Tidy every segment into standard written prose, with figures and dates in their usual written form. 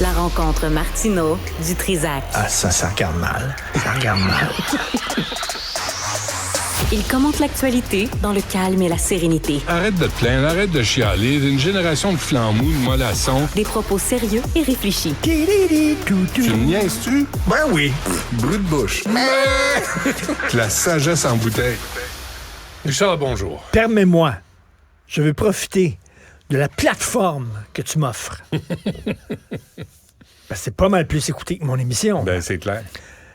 La rencontre Martineau du Trizac. Ah, ça regarde mal. Ça regarde mal. Il commente l'actualité dans le calme et la sérénité. Arrête de te plaindre, arrête de chialer. Une génération de flambous, de mollassons. Des propos sérieux et réfléchis. Tu me niaises-tu? Ben oui. Brut de bouche. La sagesse en bouteille. Richard, bonjour. Permets-moi. Je veux profiter de la plateforme que tu m'offres. Parce que c'est pas mal plus écouté que mon émission. Ben, c'est clair.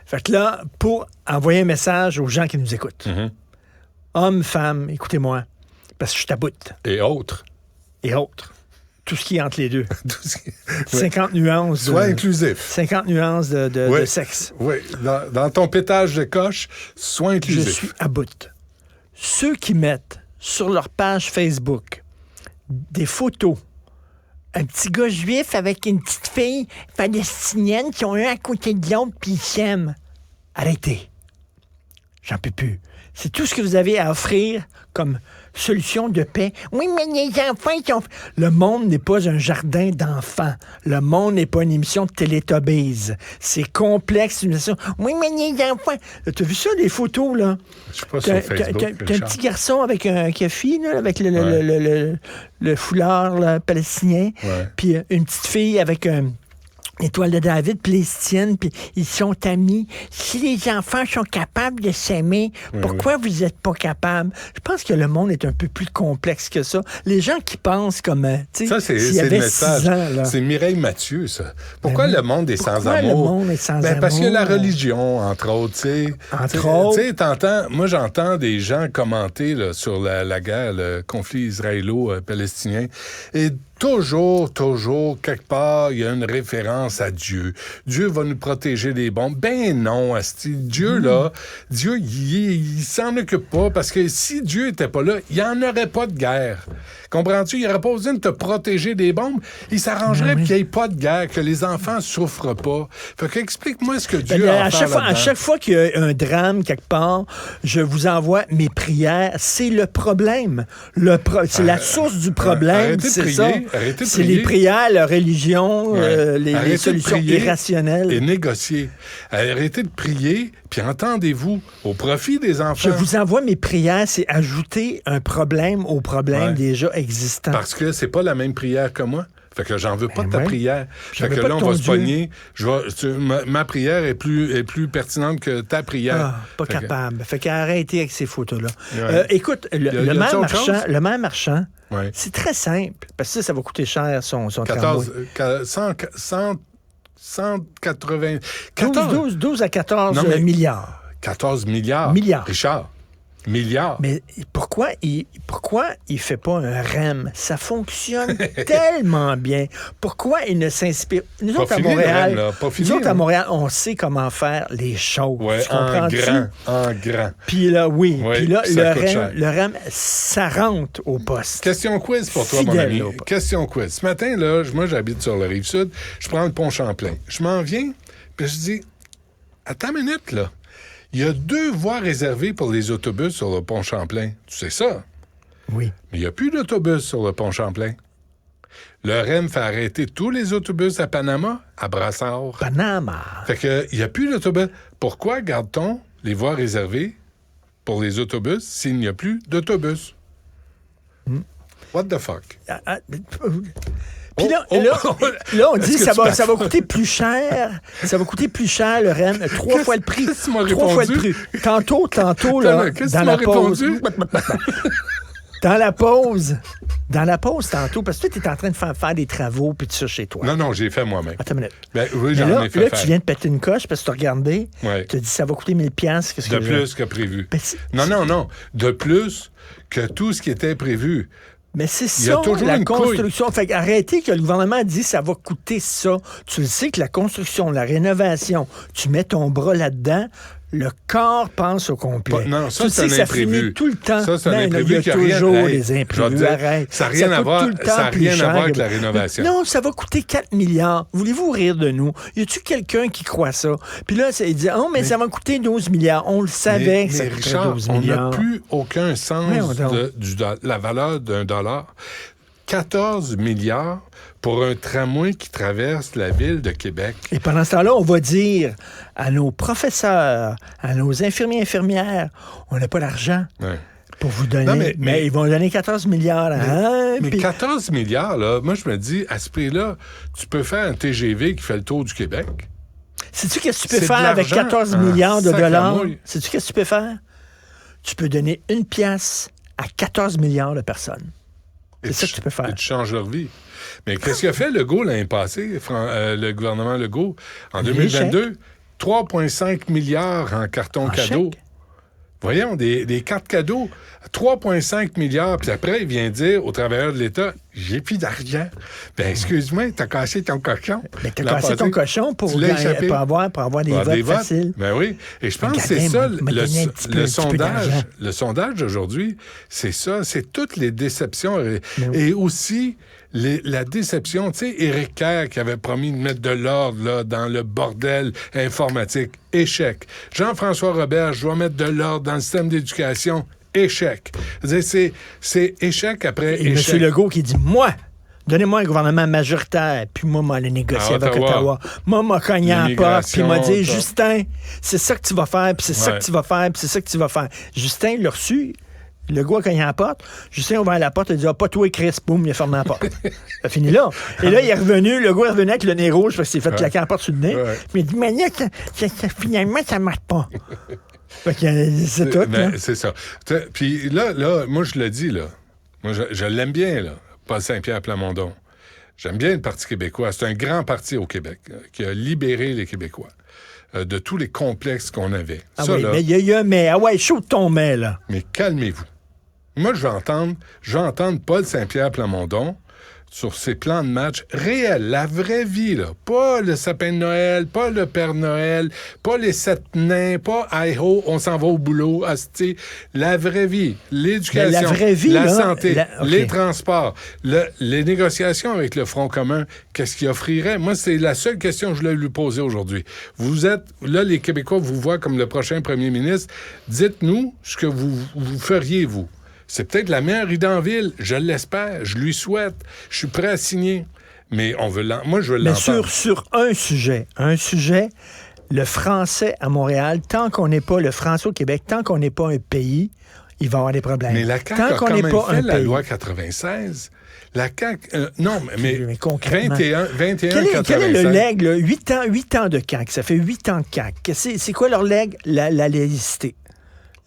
Fait que là, pour envoyer un message aux gens qui nous écoutent. Hommes, femmes, écoutez-moi. Parce que je t'aboute. Et autres. Et autres. Tout ce qui est entre les deux. Tout ce qui- 50 nuances. Sois inclusif. 50 nuances de Oui. sexe. Oui, dans ton pétage de coche, sois Je inclusif. suis à bout. Ceux qui mettent sur leur page Facebook des photos, un petit gars juif avec une petite fille palestinienne qui ont un à côté de l'autre puis ils s'aiment. Arrêtez. J'en peux plus. C'est tout ce que vous avez à offrir comme solution de paix. Oui, mais les enfants, ils ont... Le monde n'est pas un jardin d'enfants. Le monde n'est pas une émission de Télétobies. C'est complexe. Une émission... Oui, mais les enfants... T'as vu ça, les photos, là? Je suis pas sur Facebook. T'as un Richard. petit garçon avec un café, là, avec le foulard là, palestinien, Ouais. puis une petite fille avec l'étoile de David palestinienne, puis ils sont amis. Si les enfants sont capables de s'aimer, pourquoi vous n'êtes pas capables? Je pense que le monde est un peu plus complexe que ça. Les gens qui pensent comme, tu sais, Ça, c'est s'il y le avait message. 6 ans, là. C'est Mireille Mathieu, ça. Pourquoi Ben oui. le monde est sans Pourquoi le amour? monde est sans Parce qu'il y a la amour? religion, entre autres, tu sais. Entre autres. Tu sais, moi, j'entends des gens commenter là, sur la guerre, le conflit israélo-palestinien. Et toujours, quelque part, il y a une référence à Dieu. Dieu va nous protéger des bombes. Ben non, asti. Dieu, là, Dieu, il s'en occupe pas parce que si Dieu était pas là, il n'y en aurait pas de guerre. Comprends-tu? Il n'aurait pas besoin de te protéger des bombes. Il s'arrangerait qu'il n'y ait pas de guerre, que les enfants souffrent pas. Fait que explique-moi ce que Dieu a à faire à chaque fois qu'il y a un drame quelque part, je vous envoie mes prières. C'est le problème. C'est la source du problème, arrêtez de c'est prier, ça. arrêtez de C'est prier. les prières, la religion, les Arrêtez de solutions prier irrationnelles. et négocier. Arrêtez de prier, puis entendez-vous au profit des enfants. Je vous envoie mes prières, c'est ajouter un problème au problème Ouais. déjà existant. Parce que c'est pas la même prière que moi. Fait que j'en veux pas de ta ouais. prière. J'en Fait veux que pas là, de on ton va se Dieu. pogner. Ma prière est plus pertinente que ta prière. Pas Fait que- capable. Fait qu'arrêtez avec ces photos-là. Ouais. Écoute, Y a le maire autre marchand, chose? le maire marchand, Ouais. c'est très simple. Parce que ça va coûter cher, son 14, tramway. 180... 14, 12 à 14 Non, mais- milliards. 14 milliards. Milliards. Richard, milliards. Mais pourquoi il fait pas un REM? Ça fonctionne tellement bien. Pourquoi il ne s'inspire... Nous Pas autres, à fini, le Montréal, REM, là. Pas fini, nous autres, à hein. Montréal, on sait comment faire les choses. Ouais, Tu en comprends-tu? grand. Puis là, oui. Oui, Puis là, ça coûte cher. le REM, ça rentre au poste. Question quiz pour toi, mon Fidèle, ami. là. Question quiz. Ce matin, là, moi, j'habite sur la Rive-Sud. Je prends le pont Champlain. Je m'en viens, puis je dis, attends une minute, là. Il y a 2 voies réservées pour les autobus sur le pont Champlain. Tu sais ça? Oui. Mais il n'y a plus d'autobus sur le pont Champlain. Le REM fait arrêter tous les autobus à Panama, à Brassard. Panama. Fait que il n'y a plus d'autobus. Pourquoi garde-t-on les voies réservées pour les autobus s'il n'y a plus d'autobus? What the fuck? Puis là, Oh, là, oh, là, on est-ce dit que ça tu va, passes? ça va coûter plus cher. Ça va coûter plus cher, le REM. 3 fois le prix. qu'est-ce que tu m'as 3 fois le répondu? prix. Tantôt, là, Qu'est-ce que dans tu la m'as pause. répondu? Dans la pause, tantôt, parce que toi, tu es en train de faire des travaux puis tout ça chez toi. Non, j'ai fait moi-même. Attends une minute. Ben oui, Mais j'en là, ai fait là faire. tu viens de péter une coche parce que tu as regardé. Ouais. Tu as dit ça va coûter 1000$. Qu'est-ce De que plus que prévu. Ben, Non. De plus que tout ce qui était prévu. Mais c'est Il y a ça, toujours la une construction. Fait arrêtez que le gouvernement dit ça va coûter ça. Tu le sais que la construction, la rénovation, tu mets ton bras là-dedans, le corps pense au complet. Non, ça, tu c'est sais que un ça imprévu. finit tout le temps. Ça, c'est un Ben, imprévu il y a qui a rien- toujours Hey, des je vais te imprévus. dire, Arrête. ça a rien à coûte voir- tout le temps ça a plus rien à cher voir avec que- la rénovation. Non, ça va coûter 4 milliards. Voulez-vous rire de nous? Y a-tu quelqu'un qui croit ça? Puis là, il dit, oh, mais ça va coûter 12 milliards. On le savait que ça mais coûterait Richard, 12 on milliards. n'a plus aucun sens Voyons donc. de la valeur d'un dollar. 14 milliards pour un tramway qui traverse la ville de Québec. Et pendant ce temps-là, on va dire à nos professeurs, à nos infirmières, on n'a pas l'argent. Ouais. Pour vous donner. Non, mais ils vont donner 14 milliards. Mais 14 milliards, là, moi, je me dis, à ce prix-là, tu peux faire un TGV qui fait le tour du Québec. Sais-tu qu'est-ce que tu peux C'est faire de avec l'argent 14 en milliards de sac à dollars? mouille. Sais-tu qu'est-ce que tu peux faire? Tu peux donner 1 pièce à 14 milliards de personnes. C'est ça que tu peux faire. Et tu changes leur vie. Mais qu'est-ce qu'a fait Legault l'année passée, le gouvernement Legault, en 2022? 3,5 milliards en carton cadeau. Chèque. Voyons, des cartes cadeaux, 3,5 milliards, puis après, il vient dire aux travailleurs de l'État, j'ai plus d'argent. Ben, excuse-moi, t'as cassé ton cochon. Mais t'as cassé ton cochon pour avoir des votes faciles. Ben oui. Et je pense que c'est ça, le sondage d'aujourd'hui, c'est ça, c'est toutes les déceptions. Et aussi, la déception, tu sais, Éric Kerr qui avait promis de mettre de l'ordre là, dans le bordel informatique, échec. Jean-François Robert, je dois mettre de l'ordre dans le système d'éducation, échec. C'est échec après et échec. M. Legault qui dit, moi, donnez-moi un gouvernement majoritaire, puis moi, m'aller négocier avec Ottawa. Moi, m'a cogné à la porte, puis m'a dit, Justin, c'est ça que tu vas faire, puis c'est ça que tu vas faire, puis c'est ça que tu vas faire. Justin l'a reçu. Le gars, quand il a la porte, Justin a ouvert la porte, il a dit, pas toi, Chris, boum, il a fermé la porte. Ça finit là. Et là, il est revenu, le gars est revenu avec le nez rouge parce qu'il s'est fait claquer la porte sur le nez. Ouais. Mais il dit, mais là, finalement, ça marche pas. Fait que c'est tout, là. C'est ça. Puis là, moi, je le dis, là. Moi, je l'aime bien, là. Paul Saint-Pierre Plamondon. J'aime bien le Parti québécois. C'est un grand parti au Québec qui a libéré les Québécois de tous les complexes qu'on avait. Ah ça, oui, là, mais il y a un mais. Ah ouais, chaud de ton mais, là. Mais calmez-vous. Moi, je vais entendre Paul Saint-Pierre Plamondon sur ses plans de match réels, la vraie vie, là. Pas le sapin de Noël, pas le Père Noël, pas les 7 nains, pas « Hi-ho, on s'en va au boulot », la vraie vie, l'éducation, la vraie vie, la là, santé, les transports, les négociations avec le Front commun, qu'est-ce qu'il offrirait? Moi, c'est la seule question que je voulais lui poser aujourd'hui. Vous êtes, là, les Québécois vous voient comme le prochain premier ministre. Dites-nous ce que vous feriez, vous. C'est peut-être la meilleure idée en ville. Je l'espère. Je lui souhaite. Je suis prêt à signer. Mais moi, je veux l'entendre. Mais sur un sujet, le français à Montréal, tant qu'on n'est pas le français au Québec, tant qu'on n'est pas un pays, il va y avoir des problèmes. Mais la CAQ a quand même fait la loi 96. La CAQ... non, mais concrètement... 21, quel est le leg, là? 8 ans de CAQ. Ça fait 8 ans de CAQ. C'est quoi leur leg? La laïcité.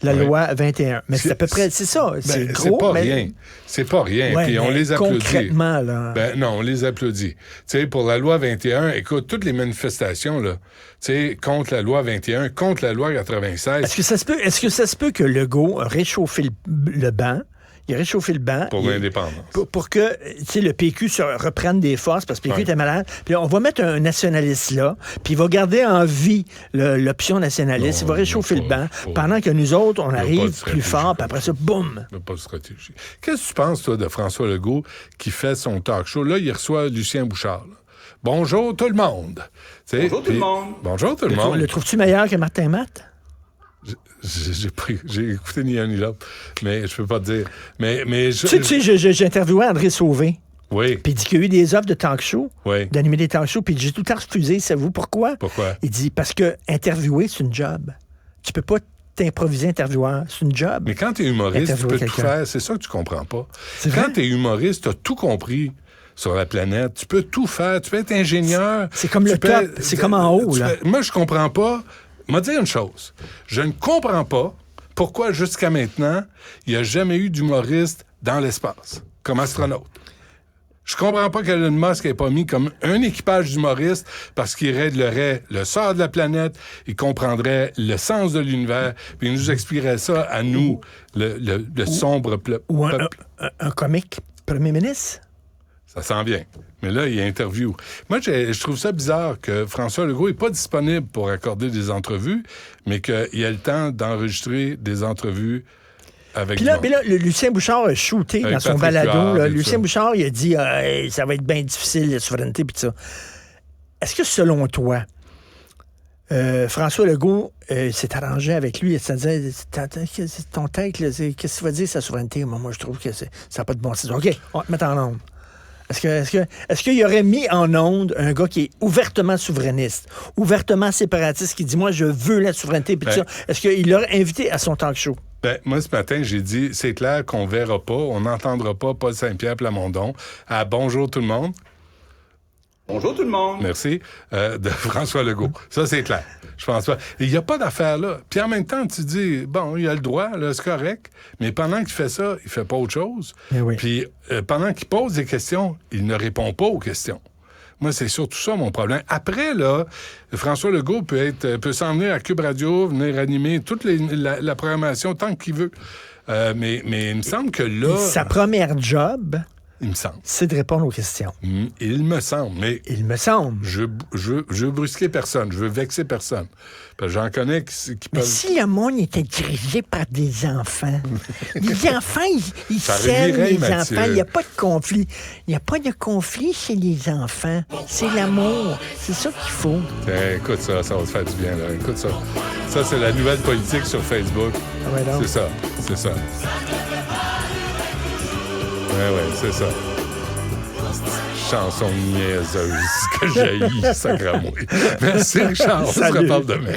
La loi 21. Mais c'est à peu près... C'est ça. C'est gros, c'est pas rien. C'est pas rien. Ouais, puis on les applaudit. Concrètement, là... Non, on les applaudit. Tu sais, pour la loi 21, écoute, toutes les manifestations, là, tu sais, contre la loi 21, contre la loi 96... Est-ce que ça se peut que Legault a réchauffé le banc? Il a réchauffé le banc. Pour l'indépendance. Pour que le PQ se reprenne des forces, parce que le PQ était malade. Puis là, on va mettre un nationaliste là, puis il va garder en vie l'option nationaliste. Il va réchauffer le banc, pendant que nous autres, on arrive plus fort, puis après ça, boum! Il n'y a pas de stratégie. Qu'est-ce que tu penses, toi, de François Legault qui fait son talk show? Là, il reçoit Lucien Bouchard. Là. Bonjour tout le monde. Bonjour tout le monde. Bonjour tout le monde. Le trouves-tu meilleur que Martin Matt? J'ai écouté ni un ni l'autre, mais je peux pas te dire. Mais tu sais, j'ai interviewé André Sauvé. Oui. Puis il dit qu'il y a eu des offres de talk show, oui, d'animer des talk shows, puis j'ai tout le temps refusé. Savez-vous pourquoi? Pourquoi? Il dit, parce que interviewer, c'est une job. Tu peux pas t'improviser intervieweur. C'est une job. Mais quand tu es humoriste, tu peux tout faire. C'est ça que tu comprends pas. Quand tu es humoriste, tu as tout compris sur la planète. Tu peux tout faire. Tu peux être ingénieur. C'est comme le top. C'est comme en haut, là. Moi, je comprends pas. M'a dire une chose. Je ne comprends pas pourquoi, jusqu'à maintenant, il n'y a jamais eu d'humoriste dans l'espace, comme astronaute. Je comprends pas qu'Elon Musk n'ait pas mis comme un équipage d'humoristes parce qu'il réglerait le sort de la planète, il comprendrait le sens de l'univers, puis il nous expliquerait ça à nous, le sombre peuple. Ou un comique premier ministre? Ça s'en vient. Mais là, il y a interview. Moi, je trouve ça bizarre que François Legault n'est pas disponible pour accorder des entrevues, mais qu'il ait le temps d'enregistrer des entrevues avec Puis là, Lucien Bouchard a shooté avec dans son Patrick balado. Là, Lucien Bouchard, il a dit ça va être bien difficile, la souveraineté, puis tout ça. Est-ce que, selon toi, François Legault s'est arrangé avec lui et s'est dit ton tête, qu'est-ce que ça veut dire, sa souveraineté? Moi, je trouve que ça n'a pas de bon sens. OK, on va te mettre en nombre. Est-ce qu'il aurait mis en onde un gars qui est ouvertement souverainiste, ouvertement séparatiste, qui dit, moi, je veux la souveraineté, puis tout ça. Est-ce qu'il l'aurait invité à son talk show? Moi, ce matin, j'ai dit, c'est clair qu'on verra pas, on n'entendra pas Paul Saint-Pierre Plamondon à Bonjour tout le monde. Bonjour tout le monde. Merci. De François Legault. Ça, c'est clair. Je pense pas. Il n'y a pas d'affaire là. Puis en même temps, tu dis, bon, il a le droit, là, c'est correct. Mais pendant qu'il fait ça, il fait pas autre chose. Oui. Puis pendant qu'il pose des questions, il ne répond pas aux questions. Moi, c'est surtout ça mon problème. Après, là, François Legault peut s'en venir à Cube Radio, venir animer toute la programmation tant qu'il veut. Mais il me semble que là... Sa première job... Il me semble. C'est de répondre aux questions. Il me semble, mais... Il me semble. Je veux brusquer personne, je veux vexer personne. Parce que j'en connais qui mais peuvent... si le monde était dirigé par des enfants, les enfants, ils Ça s'aiment, réveillerait, les Mathieu. enfants. Il n'y a pas de conflit. Il n'y a pas de conflit chez les enfants. C'est l'amour. C'est ça qu'il faut. Tiens, écoute ça va te faire du bien, là. Écoute ça. Ça, c'est la nouvelle politique sur Facebook. Ah ouais, donc. C'est ça. Ouais, c'est ça. Chanson niaiseuse que j'haïs, sacramouille. Merci, Richard. On se reparle demain.